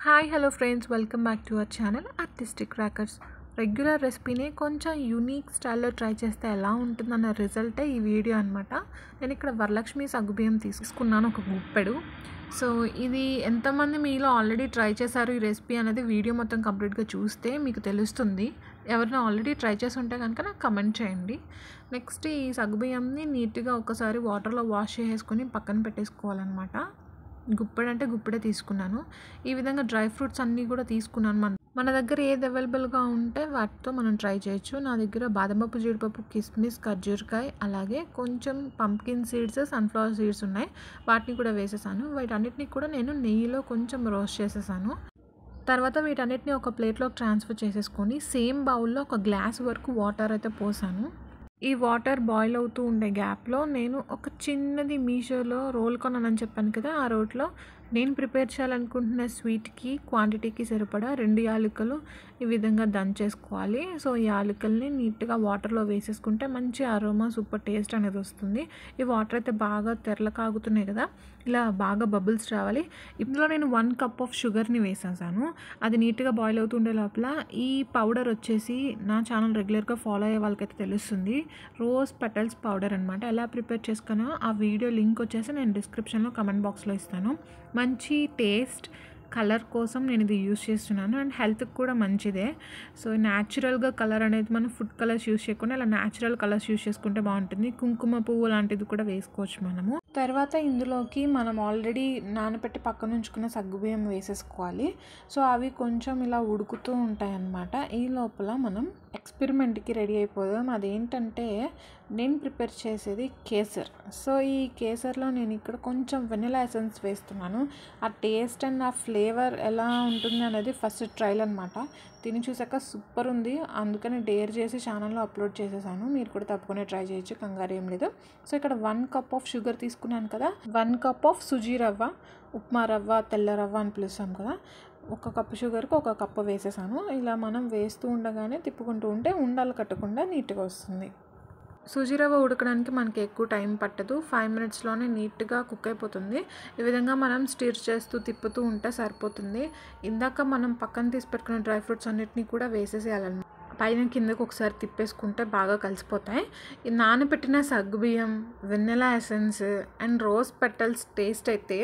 Hi hello friends, welcome back to our channel artistic crackers. Regular రెసిపీని కొంచెం unique స్టైల్లో try చేస్తే ఎలా ఉంటుందన్న రిజల్టే ఈ వీడియో అనమాట. నేను ఇక్కడ వరలక్ష్మి సగ్గుబియ్యం తీసుకున్నాను, ఒక గుప్పెడు. సో ఇది ఎంతమంది మీలో ఆల్రెడీ ట్రై చేశారు ఈ రెసిపీ అనేది వీడియో మొత్తం కంప్లీట్గా చూస్తే మీకు తెలుస్తుంది. ఎవరైనా ఆల్రెడీ ట్రై చేసి ఉంటే కనుక నాకు కమెంట్ చేయండి. నెక్స్ట్ ఈ సగ్గుబియ్యంని నీట్గా ఒకసారి వాటర్లో వాష్ చేసేసుకొని పక్కన పెట్టేసుకోవాలన్నమాట. గుప్పెడు అంటే గుప్పెడే తీసుకున్నాను. ఈ విధంగా డ్రై ఫ్రూట్స్ అన్నీ కూడా తీసుకున్నాను. మన దగ్గర ఏది అవైలబుల్గా ఉంటే వాటితో మనం ట్రై చేయొచ్చు. నా దగ్గర బాదంపప్పు, జీడిపప్పు, కిస్మిస్, ఖర్జూరకాయ, అలాగే కొంచెం పంప్కిన్ సీడ్స్, సన్ఫ్లవర్ సీడ్స్ ఉన్నాయి. వాటిని కూడా వేసేసాను. వీటన్నిటిని కూడా నేను నెయ్యిలో కొంచెం రోస్ట్ చేసేసాను. తర్వాత వీటన్నిటిని ఒక ప్లేట్లోకి ట్రాన్స్ఫర్ చేసేసుకొని సేమ్ బౌల్లో ఒక గ్లాస్ వరకు వాటర్ అయితే పోసాను. ఈ వాటర్ బాయిల్ అవుతూ ఉండే గ్యాప్లో నేను ఒక చిన్నది మీషోలో రోల్ కొన్నానని చెప్పాను కదా, ఆ రోట్లో నేను ప్రిపేర్ చేయాలనుకుంటున్న స్వీట్కి క్వాంటిటీకి సరిపడా 2 యాలకులు ఈ విధంగా దంచేసుకోవాలి. సో ఈ యాలకుల్ని నీట్గా వాటర్లో వేసేసుకుంటే మంచి అరోమా, సూపర్ టేస్ట్ అనేది వస్తుంది. ఈ వాటర్ అయితే బాగా తెరల కాగుతున్నాయి కదా, ఇలా బాగా బబుల్స్ రావాలి. ఇందులో నేను 1 కప్ ఆఫ్ షుగర్ని వేసేసాను. అది నీట్గా బాయిల్ అవుతుండే లోపల ఈ పౌడర్ వచ్చేసి నా ఛానల్ రెగ్యులర్గా ఫాలో అయ్యే వాళ్ళకైతే తెలుస్తుంది, రోజ్ పెటల్స్ పౌడర్ అనమాట. ఎలా ప్రిపేర్ చేసుకున్నా ఆ వీడియో లింక్ వచ్చేసి నేను డిస్క్రిప్షన్లో కమెంట్ బాక్స్లో ఇస్తాను. మంచి టేస్ట్, కలర్ కోసం నేను ఇది యూస్ చేస్తున్నాను. అండ్ హెల్త్కి కూడా మంచిదే. సో న్యాచురల్గా కలర్ అనేది మనం ఫుడ్ కలర్స్ యూస్ చేయకుండా ఇలా న్యాచురల్ కలర్స్ యూస్ చేసుకుంటే బాగుంటుంది. కుంకుమ పువ్వు లాంటిది కూడా వేసుకోవచ్చు మనము. తర్వాత ఇందులోకి మనం ఆల్రెడీ నానబెట్టి పక్కన ఉంచుకున్న సగ్గుబియ్యం వేసేసుకోవాలి. సో అవి కొంచెం ఇలా ఉడుకుతూ ఉంటాయి అన్నమాట. ఈ లోపల మనం ఎక్స్పెరిమెంట్కి రెడీ అయిపోదాం. అదేంటంటే నేను ప్రిపేర్ చేసేది కేసర్. సో ఈ కేసర్లో నేను ఇక్కడ కొంచెం వెనిలా ఎసెన్స్ వేస్తున్నాను. ఆ టేస్ట్ అండ్ ఆ ఫ్లేవర్ ఎలా ఉంటుంది అనేది ఫస్ట్ ట్రైల్ అనమాట. తిని చూసాక సూపర్ ఉంది, అందుకని డేర్ చేసి ఛానల్లో అప్లోడ్ చేసేసాను. మీరు కూడా తప్పకుండా ట్రై చేయొచ్చు, కంగారు ఏం లేదు. సో ఇక్కడ 1 కప్ ఆఫ్ షుగర్ తీసుకున్నాను కదా, 1 కప్ ఆఫ్ సుజీ రవ్వ, ఉప్మా రవ్వ, తెల్ల రవ్వ అని పిలుస్తాం కదా, 1 కప్పు షుగర్కి 1 కప్పు వేసేసాను. ఇలా మనం వేస్తూ ఉండగానే తిప్పుకుంటూ ఉంటే ఉండలు కట్టకుండా నీట్గా వస్తుంది. సూజీ రవ్వ ఉడకడానికి మనకి ఎక్కువ టైం పట్టదు, 5 మినిట్స్లోనే నీట్గా కుక్ అయిపోతుంది. ఈ విధంగా మనం స్టిర్ చేస్తూ తిప్పుతూ ఉంటే సరిపోతుంది. ఇందాక మనం పక్కన తీసి పెట్టుకున్న డ్రై ఫ్రూట్స్ అన్నిటినీ కూడా వేసేసేయాలన్నమాట. పైన కిందకు ఒకసారి తిప్పేసుకుంటే బాగా కలిసిపోతాయి. ఈ నానబెట్టిన సగ్గుబియ్యం, vanilla essence and rose petals taste అయితే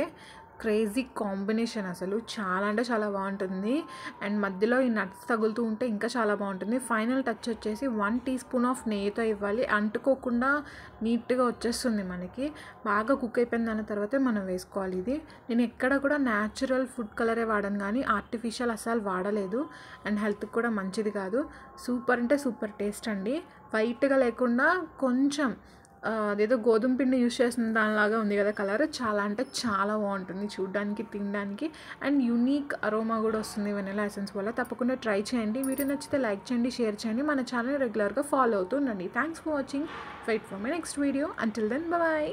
క్రేజీ కాంబినేషన్, అసలు చాలా అంటే చాలా బాగుంటుంది. అండ్ మధ్యలో ఈ నట్స్ తగులుతూ ఉంటే ఇంకా చాలా బాగుంటుంది. ఫైనల్ టచ్ వచ్చేసి 1 టీ స్పూన్ ఆఫ్ నెయ్యితో ఇవ్వాలి, అంటుకోకుండా నీట్గా వచ్చేస్తుంది మనకి. బాగా కుక్ అయిపోయిన దాని తర్వాతే మనం వేసుకోవాలి. ఇది నేను ఎక్కడ కూడా న్యాచురల్ ఫుడ్ కలరే వాడాను, కానీ ఆర్టిఫిషియల్ అస్సలు వాడలేదు. అండ్ హెల్త్కి కూడా మంచిది కాదు. సూపర్ అంటే సూపర్ టేస్ట్ అండి. వైట్గా లేకుండా కొంచెం అదేదో గోధుమ పిండి యూస్ చేసిన దానిలాగా ఉంది కదా కలర్, చాలా అంటే చాలా బాగుంటుంది చూడడానికి, తినడానికి. అండ్ యూనిక్ అరోమా కూడా వస్తుంది వెనిలా ఎసెన్స్ వల్ల. తప్పకుండా ట్రై చేయండి. వీడియో నచ్చితే లైక్ చేయండి, షేర్ చేయండి, మన ఛానల్ రెగ్యులర్గా ఫాలో అవుతూ ఉండండి. Thanks for watching. Wait for my next video. Until then, bye.